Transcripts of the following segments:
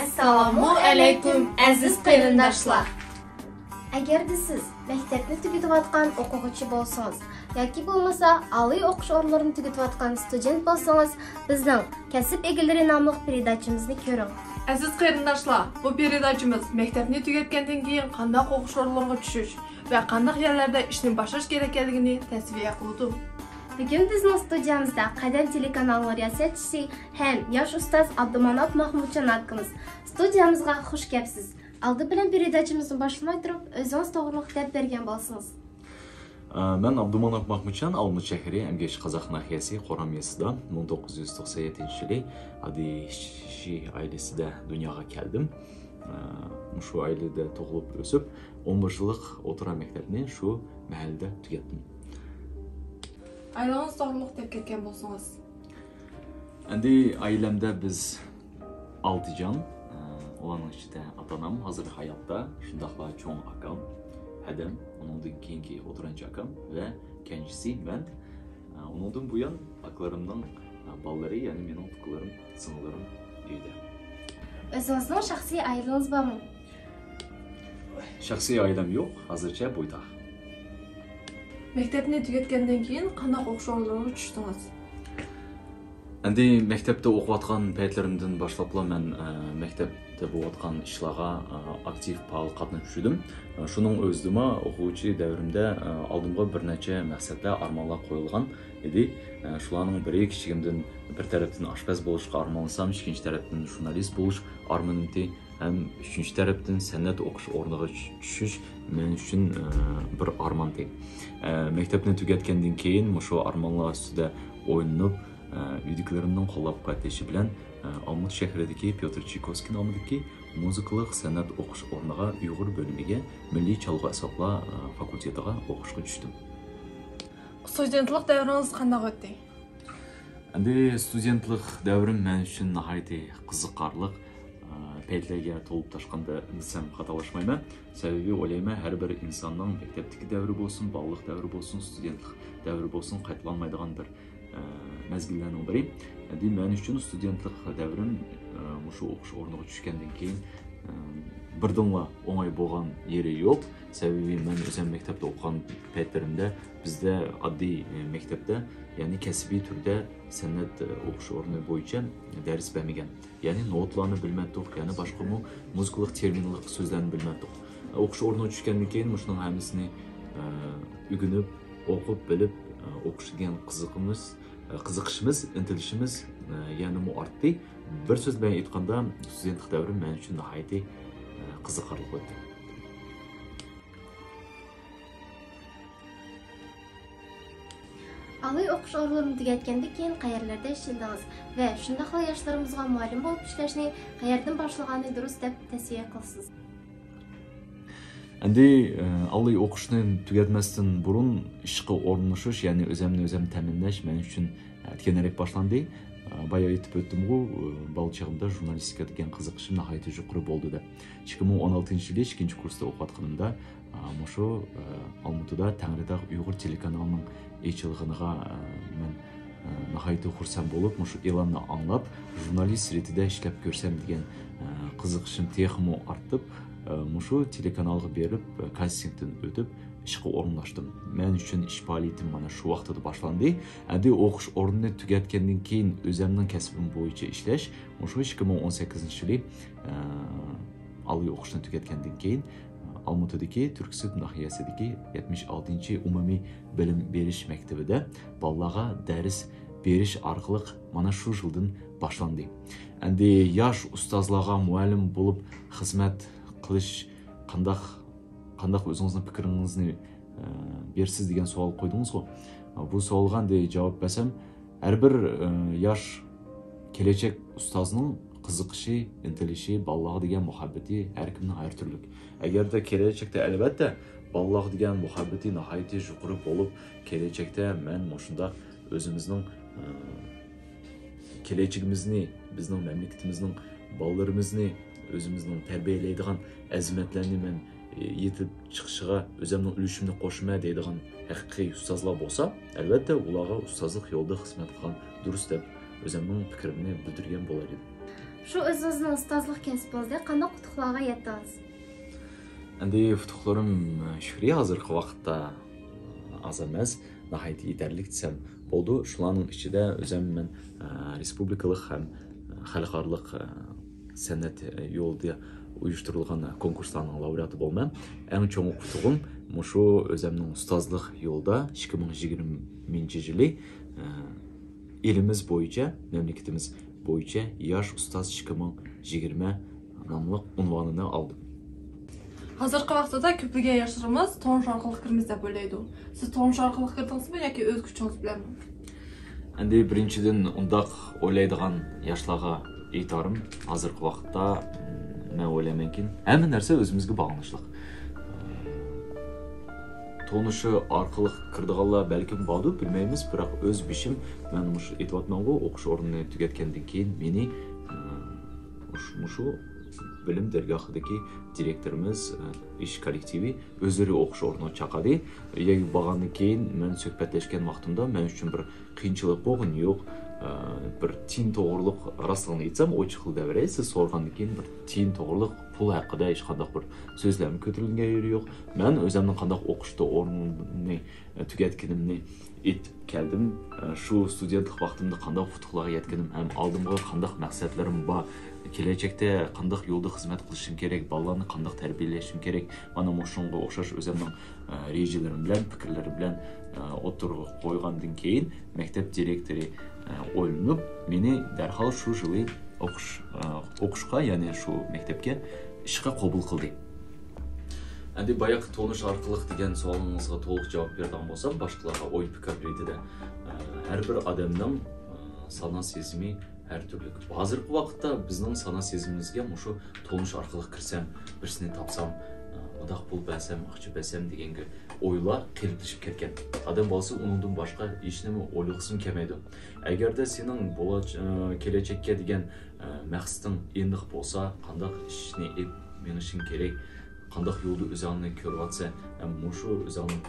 Assalamu alaykum aziz qarindoshlar. Agar siz maktabni tugatayotgan o'quvchi bo'lsangiz yoki bo'lmasa oliy o'qish o'rinlarini tugatayotgan student bo'lsangiz, bizning kasb egalari nomli peredachimizni ko'ring. Aziz qarindoshlar, bu peredachimiz maktabni tugatgandan keyin qanday o'qish o'rinlariga tushish va qanday yerlarda ishni boshlash kerakligini tasviya qildi. Bugün bizning studiyamizda Qadam telekanal riyosatchisi ham yosh ustoz Abdumanap Mahmudjon akamiz studiyamizga xush kelibsiz. Aldı bilan peredachimizni boshlamay turib, o'zingiz to'g'riliq deb bergan bo'lsangiz. Ben Abdumanap Mahmudjon, Almut shahri Emgesh Qozoq nahiyasi Qoramiyasida 1997-yili Adishi ailesida dunyoga keldim. Shu ailada tug'ilib o'sib, 11 yillik o'rta maktabni shu mahallada tugatdim. Ailangiz to'g'riliq deb ketgan bo'lsangiz. Endi ailemde biz 6 jon. Onun içinde atanam hazır hayatta, şundaqla çoğun akam, Adem, onundan keyinki oturançı akam ve kendisi ben. Onundan bu yan aklarımdan balları, yani benim fıklarım, sınırlarım uyda. Özünüzün şahsi ailengiz var mı? Şahsi ailem yok, hazırca buyda. Maktabni tugatgandan keyin qanday o'qish o'rinlariga tushdingiz? Endi maktabda o'qiyotgan paytlarimdan boshlab men maktabda bo'layotgan ishlarga aktiv faol qatnashdim. Shuning o'zida o'quvchi davrimda oldimga bir necha maqsadlar, armonlar qo'yilgan edi. Shularning biri kichigimdan bir tarafdan oshpaz bo'lishga armonlasam, ikkinchi tarafdan jurnalist bo'lish armonim edi. Hem üçüncü tarafdan san'at o'qish o'rniga tushish men uchun bir armon edi. Maktabni tugatgandan keyin shu armonlar ustida o'yinib uydagilarimning qo'llab-quvvatlashi bilan Almut shahridagi Pyotr Chaykovskiy nomidagi muzikalik san'at o'qish o'rniga Uyg'ur bo'limiga Milliy chalg'u asboblar fakultetiga o'qishga tushdim. Studentlik davringiz qanday o'tdi? Endi studentlik davrim men uchun nihoyatda qiziqarli paytlarga to'lib toshqanda desam xatolashmayman. Sababi o'ylayman, har bir insonning maktabdagi davri bo'lsin, bog'liq davri bo'lsin, studentlik davri bo'lsin, qaytarilmaydigan bir mezgillarning biri. Endi men uchun studentlik davrim shu o'qish o'rniga tushgandan keyin birdinla o'ng'ay bo'lgan yeri yo'q. Sababi men o'zim maktabda o'qigan paytlarimda bizda oddiy maktabda, ya'ni kasbiy turda san'at o'qish o'rni bo'yicha dars bermagan. Ya'ni notlarni bilmadik, ya'ni boshqa muzikalik terminlik so'zlarni bilmadik. O'qish o'rniga tushgandan keyin shuning hammasini o'rganib, o'qib, bilib o'qish degan qiziqishimiz, intilishimiz yana ortdi. Bir so'z bilan aytganda, studentlik davrim men uchun nihoyatda qiziqarli o'tdi. Oliy o'qish o'rinlarini tugatgandan keyin qayerlarda ishladingiz va shundaqla yoshlarimizga ma'lum bo'lib ishlashni qayerdan boshlaganini durust deb tasavvur qilasiz? Endi oliy o'qishni tugatmasdan burun ishga o'rnashish, ya'ni o'zimni ta'minlash men uchun erkenroq boshlandi. Bayağı aytib o'tdim-ku, bala chog'imda jurnalistika degan qiziqishim nihoyatda yuqori bo'ldi deb. 2016-yili 2-kursda o'qiyotganimda shu Olmaotada Tangritog' Uyg'ur telekanalining echilg'iniga men nihoyatda xursand bo'lib, shu e'lonni anglab, jurnalist sifatida ishlab ko'rsam degan qiziqishim texmo ortib, shu telekanalga berib, kastingdan o'tib ishga o'rinlashdim. Men uchun ish faoliyatim mana shu vaqtda boshlandi. Endi o'qish o'rnini tugatgandan keyin o'zimning kasbim bo'yicha ishlash, shu 2018-yili oliy o'qishni tugatgandan keyin Almaotadagi Turkiston nahiyasidagi 76-umumiy bilim berish maktabida bolalarga dars berish orqali mana shu yildan boshlandi. Endi yosh ustozlarga muallim bo'lib xizmat qilish qanday o'zingizning fikringizni bersiz degan savol qo'ydingiz-ku. Bu savolga javob bersam, har bir yosh kelajak ustozning qiziqishi, intilishi, bolalarga degan muhabbati har kimning har turli. Agarda kelajakda albatta bolalarga degan muhabbati nihoyatda yuqori bo'lib, kelajakda men shunda o'zimizning kelajagimizni, bizning mamlakatimizning bolalarimizni o'zimizning tarbiyalaydigan azimatlarni men yetib chiqishiga o'zimning ulushimni qo'shma deydigan haqiqiy ustozlar bo'lsa, albatta ularga ustozlik yo'lida xizmat qilgan durust deb o'zimning fikrimni bildirgan bo'lar edim. Şu özünüzün ustazlıq kəsbinizdə qandaq qutuqlarga yetdiniz? Endi futuqlarım şükür hazırkı vaqtda az emas, nəhayət yetərlik desəm oldu. Şularning ichida o'zim men respublikalik ham xalqarалық san'at yo'lida uyushtirilgan konkurslarning laureati bo'lman. Eng cho'ng qutug'im shu o'zimning ustozlik yo'lida 2020-yili elimiz bo'yicha, mamlakatimiz bo'yicha yosh ustoz 2020 nomli unvonini oldim. Hazırkı vaqtda ko'pligan yoshlarimiz turmush orqali kirmiz deb o'ylaydi. Siz turmush orqali kirdingizmi yoki o'z kuchingiz bilanmi? Endi birinchidan undaq o'ylaydigan yoshlarga aytarim, hozirgi vaqtda men o'ylaymanki, hamma narsa o'zimizga bog'liqlik. Tonushi orqali kirdiganlar balkim bordi, bilmaymiz, biroq o'z bishim men mush aytayotman-ku, o'qish o'rnini tugatgandan keyin meni shu bilim dergohidagi direktorimiz, ish kollektivi o'zlari o'qish o'rnini chaqadi. Borgandan keyin men suhbatlashgan vaqtimda men uchun bir qiyinchilik bo'lgan yo'q. Bir tiyin to'g'riliq rostligini aytsam, ochiqlik davray. Siz so'rgandan keyin bir tiyin to'g'riliq pul haqida hech qanday bir so'zlarni ko'tarilgan yeri yo'q. Men o'zimning qanday o'qishda o'rnini tugatganimni aytib keldim. Shu studentlik vaqtimda qanday futuqlarga yetganim, ham oldimga qanday maqsadlarim bor. Kelajakda qanday yo'lda xizmat qilishim kerak, bolalarni qanday tarbiyalashim kerak. Mana shunga o'xshash o'zimning rejalarim bilan, fikrlarim bilan o'tirib qo'ygandan keyin maktab direktori o'ylanib, meni darhol shu yili o'qishga, ya'ni shu maktabga ishga qabul qildi. Endi bayaq tonish orqali degan savolingizga to'liq javob bergan bo'lsam, boshqalarga o'y fikr beritida har bir odamning sana sezimi her türlü. Hazırkı vaqtda bizning sana sezimimizga shu tonish orqali kirsam, birsini topsam, mudaq pul bersam, aqcha bersam deganga o'ylar qilib ketgan. Adam bolsa uningdan boshqa hech nima o'ylag'sim kelmaydi. Agarda sening kelajakka degan maqsading endiq bo'lsa, qanday ishni menishing kerak, qanday yo'lda o'zingni ko'ryapsan, shu o'zingni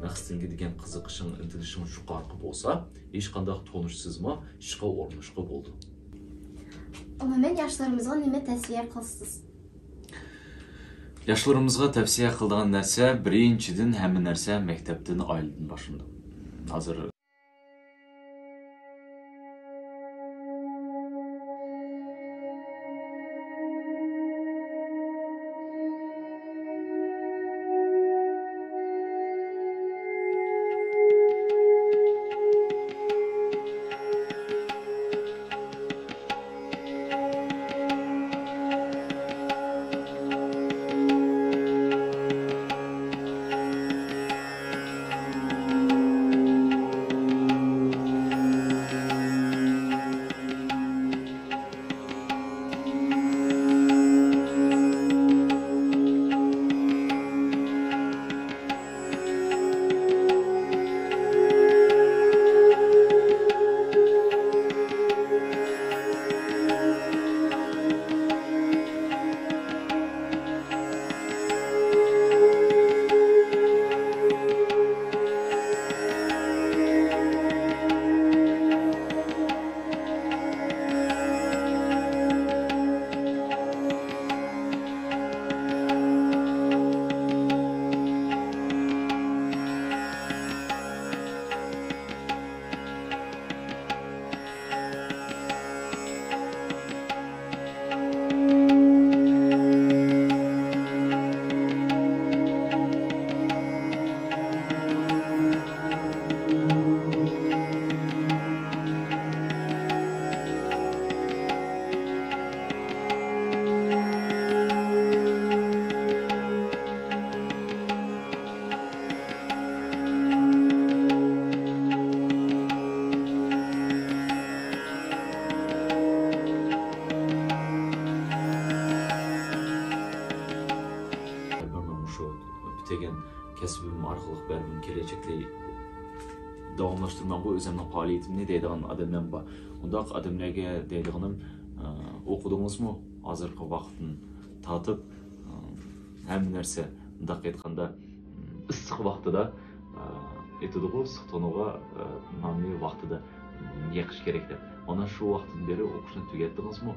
maqsadingga degan qiziqishing, intilishing yuqori bo'lsa, hech qanday tonishsizmi ishga o'rnashga bo'ldi. Umuman yoshlarımızga nima tavsiya qilasiz? Yoshlarımızga tavsiya qiladigan narsa birinchidan hamma narsa maktabdan, oiladan boshlanadi. Hozir degan kasbim orqali baribir kelajakda davomlashtirmoqqa o'zimning faoliyatimni deydigan odamlar bor. Undaq odamlarga deydiganim, o'qidingizmi? Hozirgi vaqtni tatib hamma narsa undaq aytganda issiq vaqtida aytadiku, issiq tonuga nomli vaqtida yiqish kerak deb. Mana shu vaqtdan beri o'qishni tugatdingizmi?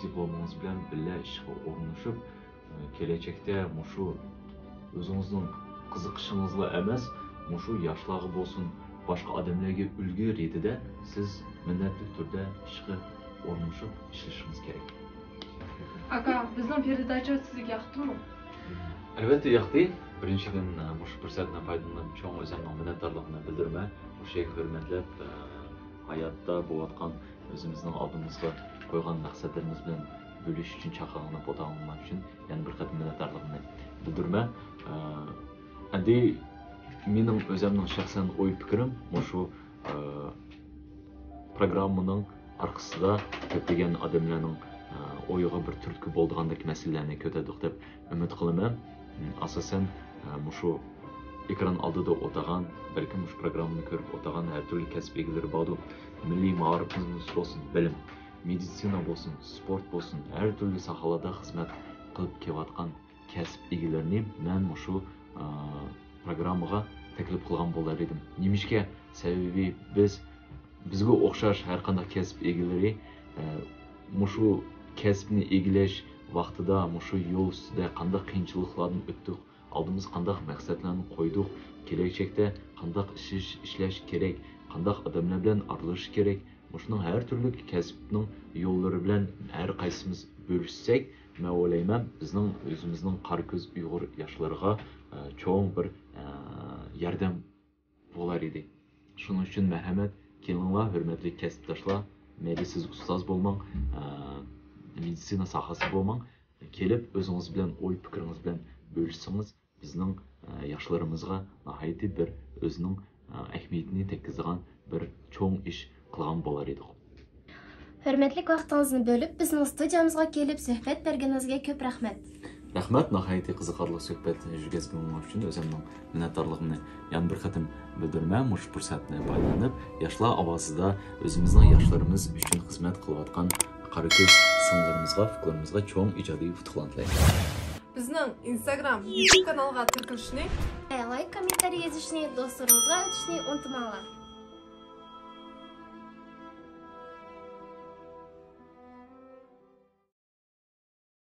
дипломыңыз bilan birga ishga o'rnashib, kelajakda mushu o'zingizning qiziqishingizga emas, mushu yoshlarga bo'lsin, boshqa odamlarga ulgu retida siz minnatli turda ishga o'rnashib ishlashingiz kerak. Aka, bizning передача sizga yoqdimi? Albatta yoqdi. Birinchidan mushu fursatdan foydalanib, cho'ng o'zimning minnatdorligimni bildiraman. O'sha hurmatlab hayotda bo'layotgan o'zimizning oldimizga qo'ygan maqsadlarimiz bilan bo'lish uchun chaqirganlar bo'layotganlar uchun yana bir qator minnatdorligimni bildiraman. Endi mening o'zimning shaxsan o'y fikrim mushu programmaning arkasida ko'plagan odamlarning o'yiga bir turtki bo'ldigandek masalalarni ko'tardik deb umid qilaman. Asosan mushu ekran oldida o'tirgan, balkim mushu programmani ko'rib o'tirgan har turli kasb egalari bor. Milliy ma'rifimiz bo'lsin, bilim, meditsina bo'lsin, sport bo'lsin, har turli sohalarda xizmat qilib kelayotgan kasb egalarini men mushu programmaga taklif qilgan bo'lar edim. Nimishga? Sababi bizga o'xshash har qanday kasb egalari mushu kasbni egilash vaqtida mushu yo'l ustida qanday qiyinchiliklardan o'tdik, oldimiz qanday maqsadlarni qo'ydik, kelajakda qanday ishlash kerak, qanday odamlar bilan aralashish kerak. Mushuning har turli kasbning yo'llari bilan har qaysimiz bo'lishsak, men o'ylayman, bizning o'zimizning qora ko'z Uyg'ur yoshlariga cho'ng bir yordam bo'lar edi. Shuning uchun marhamat, kelinglar, hurmatli kasbdoshlar, mayli siz ustoz bo'lmang, meditsina sohasi bo'lmang, kelib o'zingiz bilan o'y fikringiz bilan bo'lishsangiz, bizning yoshlarimizga nihoyatda bir o'zining ahamiyatini tekkizgan bir cho'ng ish qilgan bo'lar edik. Hurmatli vaqtingizni bo'lib, bizning studiyamizga kelib suhbat berganingizga ko'p rahmat. Rahmat, nihoyatda qiziqarli suhbat yurgizganingiz uchun o'zimning minnatdorligimni yana bir qatim bildiraman. Mush fursatni foydalanib, yoshlar ovozida o'zimizning yoshlarimiz uchun xizmat qilayotgan qora ko'z singlarimizga, fiklarimizga cho'ng ijodiy futuhlar tilayman. Bizning Instagram, YouTube kanaliga tirkilishni, Like, kommentariy yozishni, do'stlaringizga aytishni unutmanglar.